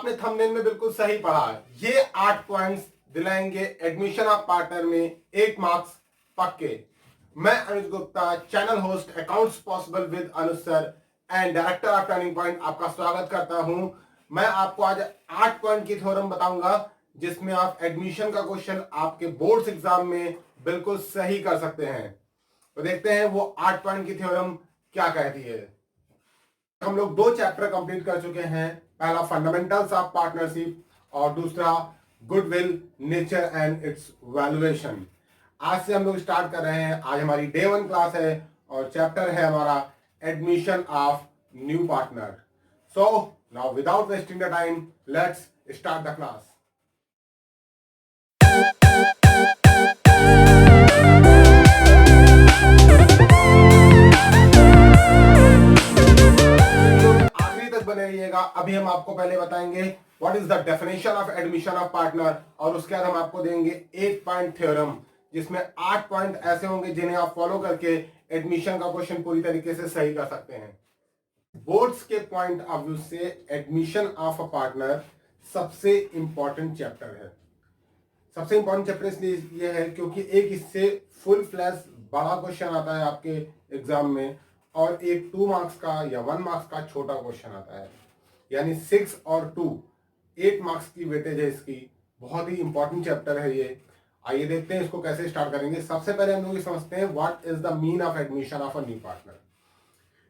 आपने थंबनेल में बिल्कुल सही पढ़ा। ये 8 पॉइंट्स दिलाएंगे एडमिशन ऑफ पार्टनर में 8 मार्क्स पक्के। मैं Anuj Gupta, channel host accounts possible with Anuj sir and director of turning point, आपका स्वागत करता हूं। मैं आपको आज 8 पॉइंट की थ्योरम बताऊंगा जिसमें आप एडमिशन का क्वेश्चन आपके बोर्ड्स एग्जाम में बिल्कुल सही कर सकते हैं। तो देखते हैं वो 8 पॉइंट की थ्योरम क्या कहती है। हम लोग 2 चैप्टर कंप्लीट कर चुके हैं। पहला फंडामेंटल्स ऑफ पार्टनरशिप और दूसरा goodwill, nature and it's valuation. आज से हम लोग स्टार्ट कर रहे हैं। आज हमारी डे 1 क्लास है और चैप्टर है हमारा admission of new partner. So now without wasting the time let's start the class. बने रहिएगा। अभी हम आपको पहले बताएंगे what is the definition of admission of partner और उसके बाद हम आपको देंगे 8 पॉइंट थ्योरम जिसमें 8 पॉइंट ऐसे होंगे जिन्हें आप फॉलो करके एडमिशन का क्वेश्चन पूरी तरीके से सही कर सकते हैं। बोर्ड्स के पॉइंट ऑफ व्यू से एडमिशन ऑफ अ पार्टनर सबसे इंपॉर्टेंट चैप्टर है। सबसे इंपॉर्टेंट चैप्टर इसलिए ये है क्योंकि एक इससे फुल फ्लैश बड़ा क्वेश्चन आता है आपके एग्जाम में और एक 2 मार्क्स का या 1 मार्क्स का छोटा क्वेश्चन आता है, यानी 6 और 2 8 मार्क्स की वेटेज है इसकी। बहुत ही इंपॉर्टेंट चैप्टर है ये। आइए देखते हैं इसको कैसे स्टार्ट करेंगे। सबसे पहले हम लोग ये समझते हैं what is the mean of admission of a new partner.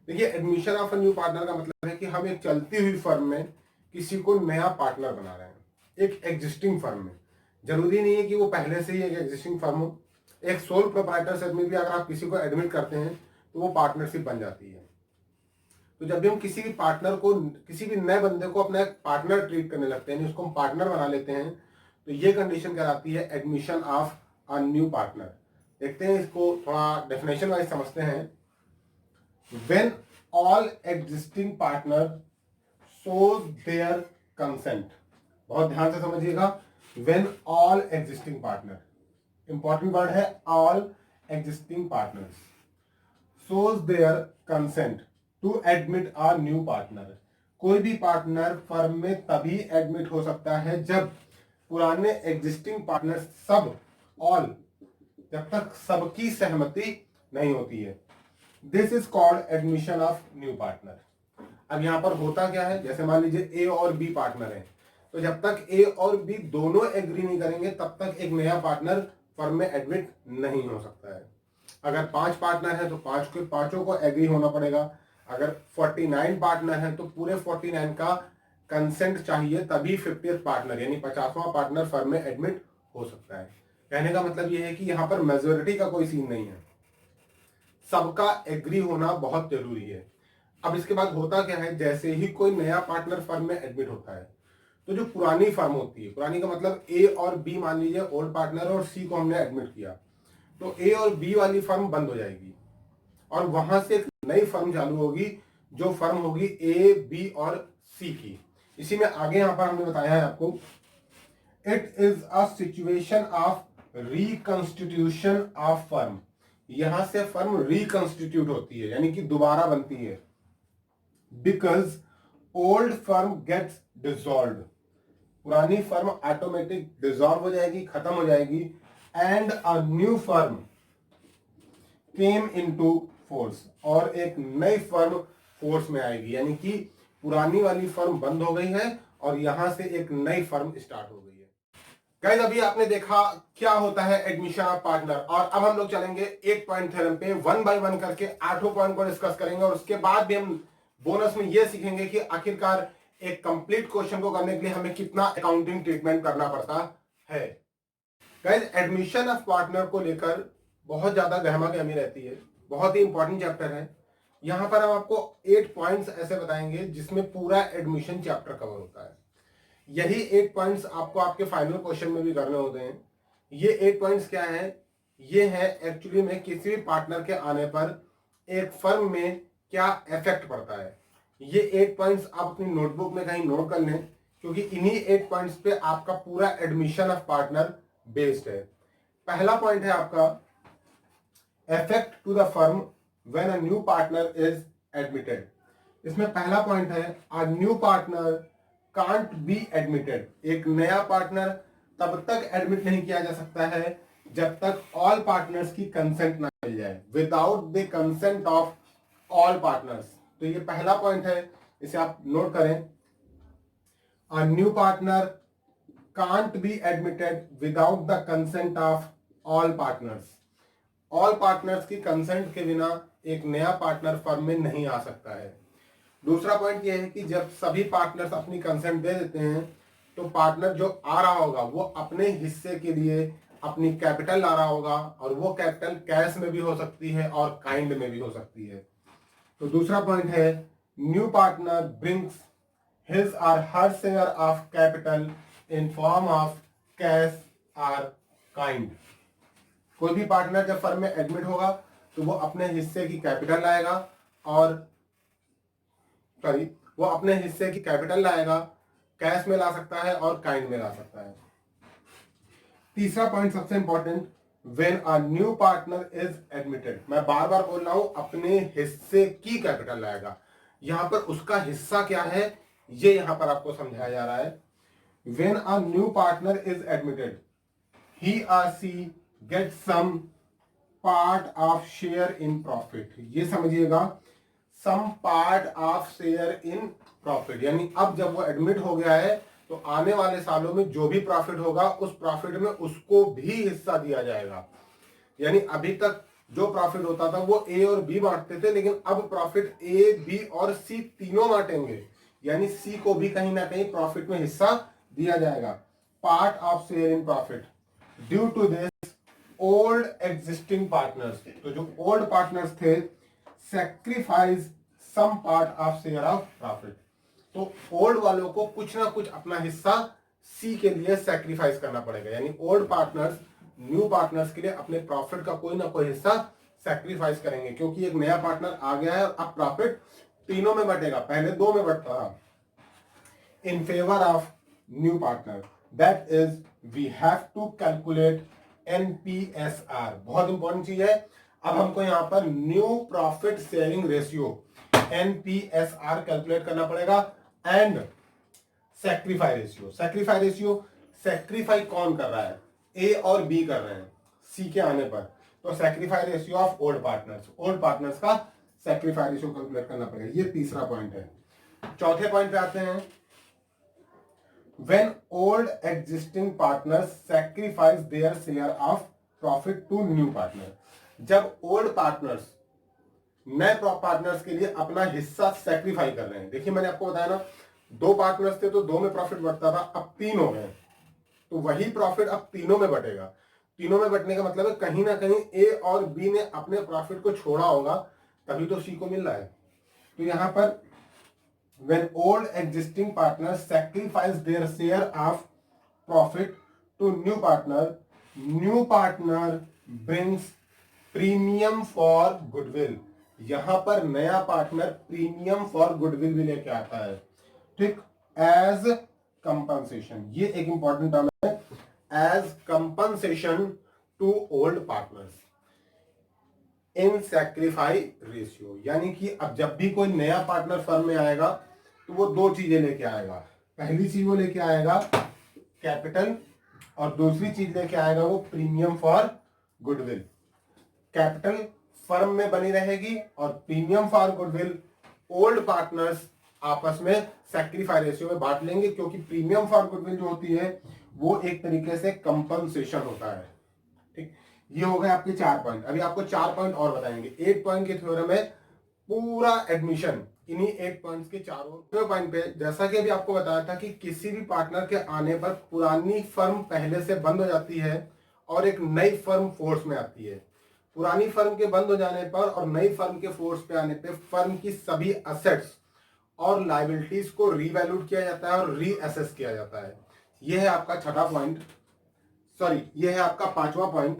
देखिए, admission of a new partner का मतलब है कि हम एक चलती हुई फर्म में किसी को नया पार्टनर बना रहे हैं। एक एग्जिस्टिंग फर्म में, जरूरी नहीं है कि वो पहले से ही एक एग्जिस्टिंग फर्म हो। एक सोल प्रोप्राइटरशिप में भी अगर आप किसी को एडमिट करते हैं तो वो पार्टनरशिप बन जाती है। तो जब भी हम किसी भी पार्टनर को, किसी भी नए बंदे को अपना एक पार्टनर ट्रीट करने लगते हैं, उसको हम पार्टनर बना लेते हैं, तो ये कंडीशन कहलाती है admission of a new partner. देखते हैं इसको थोड़ा डेफिनेशन वाइज समझते हैं। When all existing partner shows their consent. बहुत ध्यान से समझिएगा। When all existing partner, important word है all existing partners shows their consent to admit a new partner। कोई भी पार्टनर फर्म में तभी एडमिट हो सकता है जब पुराने एग्जिस्टिंग पार्टनर सब, ऑल, जब तक सबकी सहमति नहीं होती है। This is called admission of new partner. अब यहां पर होता क्या है, जैसे मान लीजिए ए और बी पार्टनर है, तो जब तक ए और बी दोनों एग्री नहीं करेंगे तब तक एक नया पार्टनर फर्म में एडमिट नहीं हो सकता है। अगर 5 पार्टनर है तो 5 के पांचों को एग्री होना पड़ेगा। अगर 49 पार्टनर है तो पूरे 49 का कंसेंट चाहिए, तभी 50th पार्टनर यानी 50वां पार्टनर फर्म में एडमिट हो सकता है। कहने का मतलब यह है कि यहां पर मेजोरिटी का कोई सीन नहीं है, सबका एग्री होना बहुत जरूरी है। अब इसके बाद होता क्या है, जैसे ही कोई नया पार्टनर फर्म में एडमिट होता है तो जो पुरानी फर्म होती है, पुरानी का मतलब ए और बी, मान लीजिए ओल्ड पार्टनर और सी को हमने एडमिट किया, तो ए और बी वाली फर्म बंद हो जाएगी और वहां से एक नई फर्म चालू होगी जो फर्म होगी ए, बी और सी की। इसी में आगे यहां पर हमने बताया है आपको, it is a situation of reconstitution of firm. यहां से फर्म रिकंस्टिट्यूट होती है यानी कि दोबारा बनती है। Because old firm gets dissolved, पुरानी फर्म ऑटोमेटिक डिसॉल्व हो जाएगी, खत्म हो जाएगी। And a new firm came into force, और एक नई फर्म फोर्स में आएगी, यानी कि पुरानी वाली फर्म बंद हो गई है और यहां से एक नई फर्म स्टार्ट हो गई है। गाइस, अभी आपने देखा क्या होता है एडमिशन ऑफ पार्टनर, और अब हम लोग चलेंगे 8 पॉइंट थ्योरम पे 1 बाय 1 करके 8 पॉइंट को डिस्कस करेंगे और उसके बाद भी हम बोनस में यह सीखेंगे कि आखिरकार एक कंप्लीट क्वेश्चन को करने के लिए हमें कितना अकाउंटिंग ट्रीटमेंट करना पड़ता है। गाइस, एडमिशन ऑफ पार्टनर को लेकर बहुत ज्यादा गहमा गहमी रहती है, बहुत ही इंपॉर्टेंट चैप्टर है। यहां पर हम आपको 8 पॉइंट्स ऐसे बताएंगे जिसमें पूरा एडमिशन चैप्टर कवर होता है। यही 8 पॉइंट्स आपको आपके फाइनल क्वेश्चन में भी करने होते हैं। ये 8 पॉइंट्स क्या है, ये है एक्चुअली में किसी भी पार्टनर के आने पर एक फर्म में क्या इफेक्ट पड़ता है। ये 8 पॉइंट्स आप अपनी नोटबुक में कहीं नोट कर लें, क्योंकि इन्हीं 8 पॉइंट्स पे आपका पूरा एडमिशन ऑफ पार्टनर बेस्ड है। पहला पॉइंट है आपका effect to the firm when a new partner is admitted. इसमें पहला पॉइंट है, a new partner can't be admitted, एक नया पार्टनर तब तक एडमिट नहीं किया जा सकता है जब तक ऑल पार्टनर्स की कंसेंट ना मिल जाए, without the consent of all partners. तो ये पहला पॉइंट है, इसे आप नोट करें। अ new partner can't be admitted without the consent of all partners. All partners की कंसेंट के बिना एक नया पार्टनर फर्म में नहीं आ सकता है। दूसरा पॉइंट यह है कि जब सभी पार्टनर्स अपनी कंसेंट दे देते हैं तो पार्टनर जो आ रहा होगा वो अपने हिस्से के लिए अपनी कैपिटल ला रहा होगा, और वो कैपिटल कैश में भी हो सकती है और काइंड में भी हो सकती है। तो दूसरा पॉइंट है, new partner brings his or her share of capital in form of cash or kind. कोई भी पार्टनर जब फर्म में एडमिट होगा तो वो अपने हिस्से की कैपिटल लाएगा वो अपने हिस्से की कैपिटल लाएगा, कैश में ला सकता है और काइंड में ला सकता है। तीसरा पॉइंट सबसे important, when a new partner is admitted, मैं बार बार बोल रहा हूं अपने हिस्से की कैपिटल लाएगा। यहां पर उसका हिस्सा क्या है ये यहां पर आपको समझाया जा रहा है। When a new partner is admitted, he or she gets some part of share in profit। ये समझिएगा, some part of share in profit, यानी अब जब वो एडमिट हो गया है तो आने वाले सालों में जो भी प्रॉफिट होगा उस प्रॉफिट में उसको भी हिस्सा दिया जाएगा। यानी अभी तक जो प्रॉफिट होता था वो ए और बी बांटते थे, लेकिन अब प्रॉफिट ए बी और सी तीनों बांटेंगे, यानी सी को भी कहीं ना कहीं प्रॉफिट में हिस्सा दिया जाएगा। Part of share in profit due to this old existing partners, तो जो ओल्ड पार्टनर्स थे sacrifice some part of share of profit, तो ओल्ड वालों को कुछ ना कुछ अपना हिस्सा सी के लिए सैक्रिफाइस करना पड़ेगा। यानी ओल्ड पार्टनर्स न्यू पार्टनर्स के लिए अपने प्रॉफिट का कोई ना कोई हिस्सा सैक्रिफाइस करेंगे, क्योंकि एक नया पार्टनर आ गया है और अब प्रॉफिट तीनों में बटेगा, पहले दो में बटता था। In favour of new partner, that is we have to calculate NPSR, बहुत इंपॉर्टेंट चीज है। अब हमको यहां पर new profit sharing ratio NPSR calculate करना पड़ेगा एंड सैक्रिफाई रेशियो। सैक्रिफाई कौन कर रहा है, ए और बी कर रहे हैं सी के आने पर, तो sacrifice ratio of old partners का सैक्रिफाई रेशियो कैलकुलेट करना पड़ेगा। ये तीसरा पॉइंट है। चौथे पॉइंट पे आते हैं, when old existing partners sacrifice their share of profit to new partner, जब ओल्ड पार्टनर्स नए पार्टनर्स के लिए अपना हिस्सा सैक्रिफाई कर रहे हैं। देखिए मैंने आपको बताया ना, दो पार्टनर्स थे तो दो में प्रॉफिट बढ़ता था, अब तीन हो गए तो वही प्रॉफिट अब तीनों में बटेगा। तीनों में बटने का मतलब है कहीं ना कहीं ए और बी ने अपने प्रॉफिट को छोड़ा होगा, तभी तो सी को मिल रहा है। तो यहां पर when old existing partners sacrifice their share of profit to new partner brings premium for goodwill। यहां पर नया पार्टनर प्रीमियम फॉर गुडविल भी लेके आता है, ठीक, एज कंपनसेशन, ये एक इंपॉर्टेंट टर्म है, as compensation to old partners in sacrifice ratio. यानी कि अब जब भी कोई नया पार्टनर फर्म में आएगा तो वो दो चीजें लेके आएगा। पहली चीज वो लेके आएगा कैपिटल, और दूसरी चीज लेके आएगा वो premium for goodwill. Capital firm में बनी रहेगी और premium for goodwill old partners आपस में सैक्रिफाई रेशियो में बांट लेंगे, क्योंकि प्रीमियम फॉर गुडविल जो होती है वो एक तरीके से कंपनसेशन होता है। ठीक, ये हो गए आपके 4 पॉइंट। अभी आपको 4 पॉइंट और बताएंगे। 8 पॉइंट के थ्योरम में पूरा एडमिशन इन्हीं 8 पॉइंट्स के चारों पॉइंट पे, जैसा कि अभी आपको बताया था कि किसी भी पार्टनर के आने पर पुरानी फर्म पहले से बंद हो जाती है और एक नई फर्म फोर्स में आती है। पुरानी फर्म के बंद हो जाने पर और नई फर्म के फोर्स पे आने पे फर्म की सभी असेट्स और लायबिलिटीज को रीवैल्यूड किया जाता है और रीअसेस किया जाता है। यह है आपका छठा पॉइंट, यह है आपका 5वां point.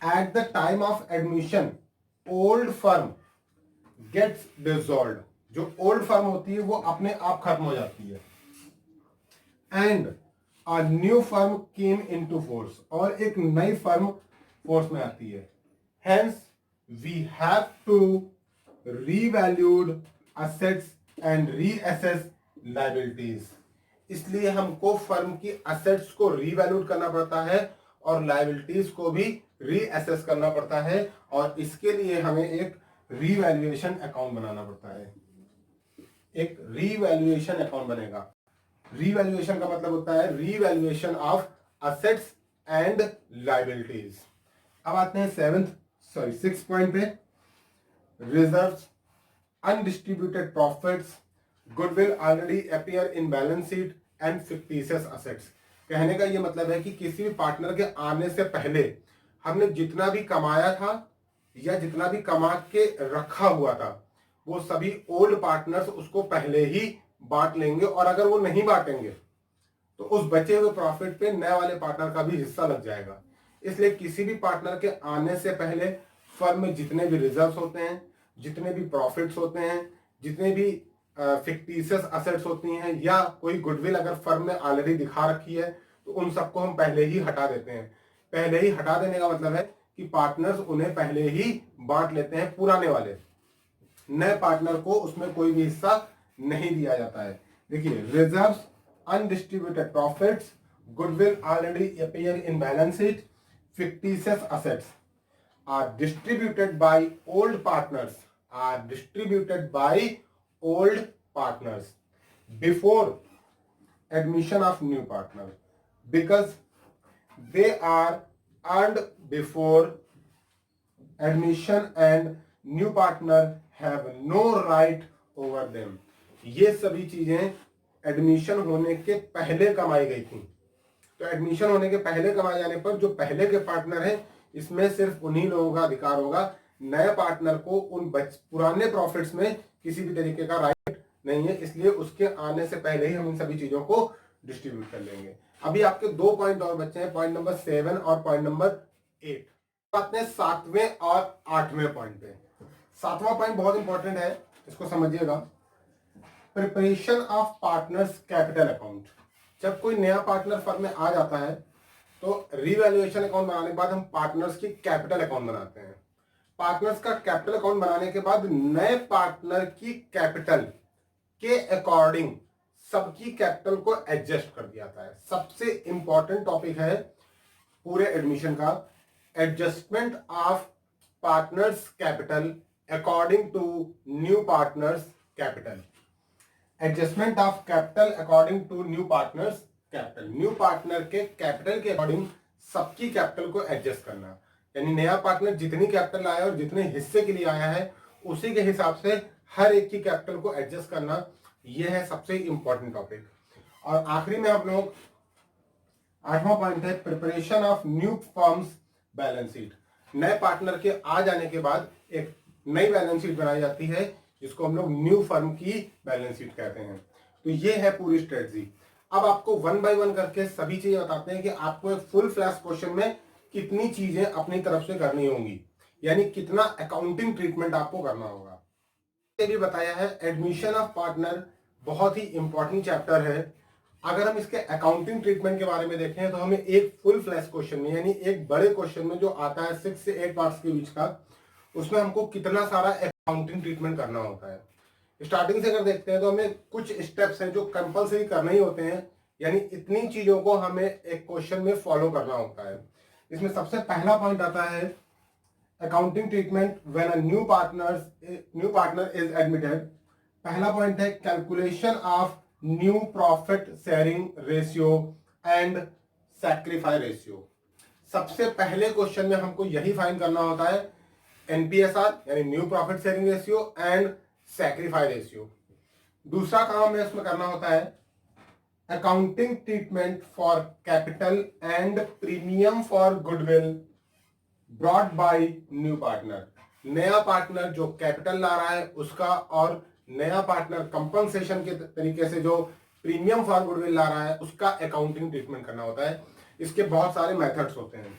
At the time of admission old firm gets dissolved, जो ओल्ड फर्म होती है वो अपने आप खत्म हो जाती है, and a new firm came into force, और एक नई फर्म फोर्स में आती है। Hence we have to revalued assets and reassess liabilities. इसलिए हमको फर्म की असेट्स को रीवैल्यूट करना पड़ता है और लाइबिलिटीज को भी रीअसेस करना पड़ता है, और इसके लिए हमें एक रीवैल्यूएशन अकाउंट बनाना पड़ता है। एक रीवैल्यूएशन अकाउंट बनेगा। रीवैल्यूएशन का मतलब होता है revaluation of assets and liabilities. अब आते हैं सिक्स पॉइंट पे, reserves, undistributed profits, goodwill already appear in balance sheet and fictitious assets. कहने का ये मतलब है कि किसी भी पार्टनर के आने से पहले हमने जितना भी कमाया था या जितना भी कमा के रखा हुआ था वो सभी ओल्ड पार्टनर्स उसको पहले ही बांट लेंगे, और अगर वो नहीं बांटेंगे तो उस बचे हुए प्रॉफिट पे नए वाले पार्टनर का भी हिस्सा लग जाएगा। इसलिए किसी भी पार्टनर के आने से पहले फर्म में जितने भी रिजर्व्स होते हैं, जितने भी प्रॉफिट्स होते हैं, जितने भी फिक्टिशियस असेट्स होती हैं, या कोई गुडविल अगर फर्म में ऑलरेडी दिखा रखी है तो उन सबको हम पहले ही हटा देते हैं। पहले ही हटा देने का मतलब है कि पार्टनर्स उन्हें पहले ही बांट लेते हैं, पुराने वाले। नए पार्टनर को उसमें कोई भी हिस्सा नहीं दिया जाता है। देखिए, reserves, undistributed profits, goodwill already appear in balance sheet, fictitious assets are distributed by old partners, before admission of new partner, because they are earned before admission and new partner have no right over them। ये सभी चीजें admission होने के पहले कमाई गई थी। तो एडमिशन होने के पहले कमाए जाने पर जो पहले के पार्टनर हैं, इसमें सिर्फ उन्हीं लोगों का अधिकार होगा। नए पार्टनर को उन पुराने प्रॉफिट्स में किसी भी तरीके का राइट नहीं है। इसलिए उसके आने से पहले ही हम इन सभी चीजों को डिस्ट्रीब्यूट कर लेंगे। अभी आपके 2 पॉइंट और बच्चे हैं, पॉइंट नंबर 7 और पॉइंट नंबर 8। आते हैं 7वें और 8वें पॉइंट पे। 7वां पॉइंट बहुत इंपॉर्टेंट है, इसको समझिएगा। Preparation of partners capital account. जब कोई नया पार्टनर फर्म में आ जाता है तो रीवैल्यूएशन अकाउंट बनाने के बाद हम पार्टनर्स की कैपिटल अकाउंट बनाते हैं। पार्टनर्स का कैपिटल अकाउंट बनाने के बाद नए पार्टनर की कैपिटल के अकॉर्डिंग सबकी कैपिटल को एडजस्ट कर दिया जाता है। सबसे इंपॉर्टेंट टॉपिक है पूरे एडमिशन का, adjustment of partners capital according to new partners capital. Adjustment of capital according to new partners capital. New partner के कैपिटल के अकॉर्डिंग सबकी कैपिटल को एडजस्ट करना, यानी नया पार्टनर जितनी कैपिटल आया और जितने हिस्से के लिए आया है उसी के हिसाब से हर एक की कैपिटल को एडजस्ट करना, यह है सबसे इंपॉर्टेंट टॉपिक। और आखिरी में आप लोग 8वां पॉइंट है preparation of new firms balance sheet. नए पार्टनर के आ जाने के बाद एक नई बैलेंस शीट बनाई जाती है जिसको हम लोग न्यू फर्म की बैलेंस शीट कहते हैं। तो ये है पूरी स्ट्रेटजी। अब आपको 1 बाय 1 करके सभी चीजें बताते हैं कि आपको एक फुल फ्लैश क्वेश्चन में कितनी चीजें अपनी तरफ से करनी होंगी, यानी कितना अकाउंटिंग ट्रीटमेंट आपको करना होगा। ये भी बताया है एडमिशन ऑफ पार्टनर बहुत ही इंपॉर्टेंट चैप्टर है। अगर हम इसके अकाउंटिंग ट्रीटमेंट के बारे में देखें तो हमें एक फुल फ्लैश क्वेश्चन में, यानी एक बड़े क्वेश्चन में जो आता है 6 से 8 मार्क्स के बीच का, उसमें हमको कितना सारा अकाउंटिंग ट्रीटमेंट करना होता है। स्टार्टिंग से अगर देखते हैं तो हमें कुछ स्टेप्स हैं जो कंपलसरी करने ही होते हैं, यानी इतनी चीजों को हमें एक क्वेश्चन में फॉलो करना होता है। इसमें सबसे पहला पॉइंट आता है accounting treatment when a new partner is admitted. पहला पॉइंट है calculation of new profit sharing ratio and sacrifice ratio. सबसे पहले क्वेश्चन में हमको यही फाइंड करना होता है, एनपीएसआर यानी new profit sharing ratio and sacrifice ratio. दूसरा काम हमें इसमें करना होता है accounting treatment for capital and premium for goodwill brought by new partner. नया पार्टनर जो कैपिटल ला रहा है उसका, और नया पार्टनर कंपनसेशन के तरीके से जो प्रीमियम फॉर गुडविल ला रहा है उसका अकाउंटिंग ट्रीटमेंट करना होता है। इसके बहुत सारे मेथड्स होते हैं।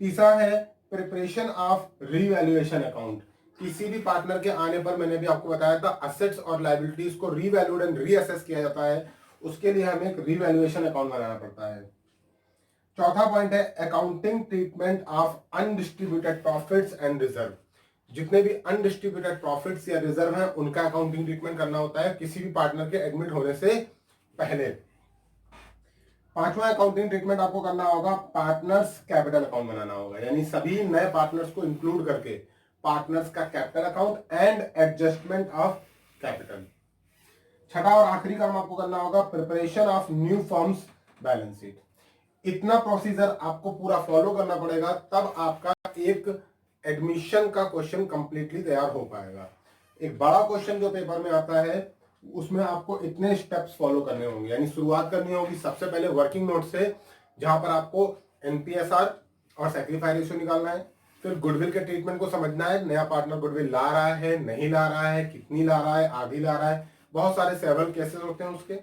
तीसरा है प्रिपरेशन ऑफ रीवैल्यूएशन अकाउंट। किसी भी पार्टनर के आने पर, मैंने भी आपको बताया था, असेट्स और लायबिलिटीज को रीवैल्यूड एंड रीअसेस किया जाता है। उसके लिए हमें एक रीवैल्यूएशन अकाउंट बनाना पड़ता है। चौथा पॉइंट है accounting treatment of undistributed profits and reserve. जितने भी अनडिस्ट्रीब्यूटेड प्रॉफिट्स या रिजर्व हैं उनका अकाउंटिंग ट्रीटमेंट करना होता है किसी भी पार्टनर के एडमिट होने से पहले। पांचवा अकाउंटिंग ट्रीटमेंट आपको करना होगा, पार्टनर्स कैपिटल अकाउंट बनाना होगा, यानी सभी नए पार्टनर्स को इंक्लूड करके पार्टनर्स का capital account and adjustment of capital. छठा और आखिरी काम आपको करना होगा, preparation of new firms balance sheet. इतना प्रोसीजर आपको पूरा फॉलो करना पड़ेगा, तब आपका एक एडमिशन का क्वेश्चन कंप्लीटली तैयार हो पाएगा। एक बड़ा क्वेश्चन जो पेपर में आता है उसमें आपको इतने स्टेप्स फॉलो करने होंगे, यानी शुरुआत करनी होगी सबसे पहले वर्किंग नोट से, जहां पर आपको एनपीएसआर और सैक्रिफाइस रेशियो निकालना है। फिर गुडविल के ट्रीटमेंट को समझना है, नया पार्टनर गुडविल ला रहा है, नहीं ला रहा है, कितनी ला रहा है, आधी ला रहा है, बहुत सारे सेवरल केसेस होते हैं उसके।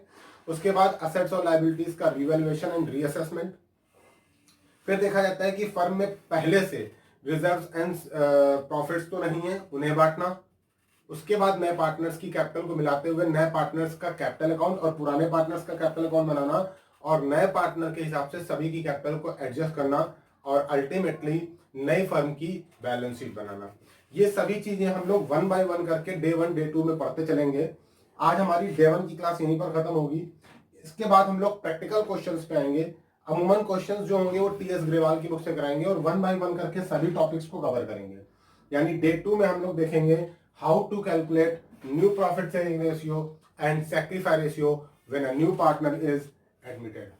उसके बाद असेट्स और लायबिलिटीज का रिवैल्यूएशन एंड रीअसेसमेंट। फिर देखा जाता है कि फर्म में पहले से रिजर्व्स एंड प्रॉफिट्स तो नहीं है, उन्हें बांटना। उसके बाद नए पार्टनर्स की कैपिटल को मिलाते हुए नए पार्टनर्स का कैपिटल अकाउंट और पुराने पार्टनर्स का कैपिटल अकाउंट बनाना, और नए पार्टनर के हिसाब से सभी की कैपिटल को एडजस्ट करना, और अल्टीमेटली नई फर्म की बैलेंस शीट बनाना। ये सभी चीजें हम लोग 1 बाय 1 करके डे 1 डे 2 में पढ़ते चलेंगे। आज हमारी डे 1 की क्लास यहीं पर खत्म होगी। इसके बाद हम लोग प्रैक्टिकल क्वेश्चंस पे आएंगे। अमूमन क्वेश्चंस जो होंगे वो टीएस ग्रेवाल की बुक से कराएंगे और 1 बाय 1 करके सभी टॉपिक्स को कवर करेंगे। यानी डे 2 में हम लोग देखेंगे how to calculate new profit sharing ratio and sacrifice ratio when a new partner is admitted.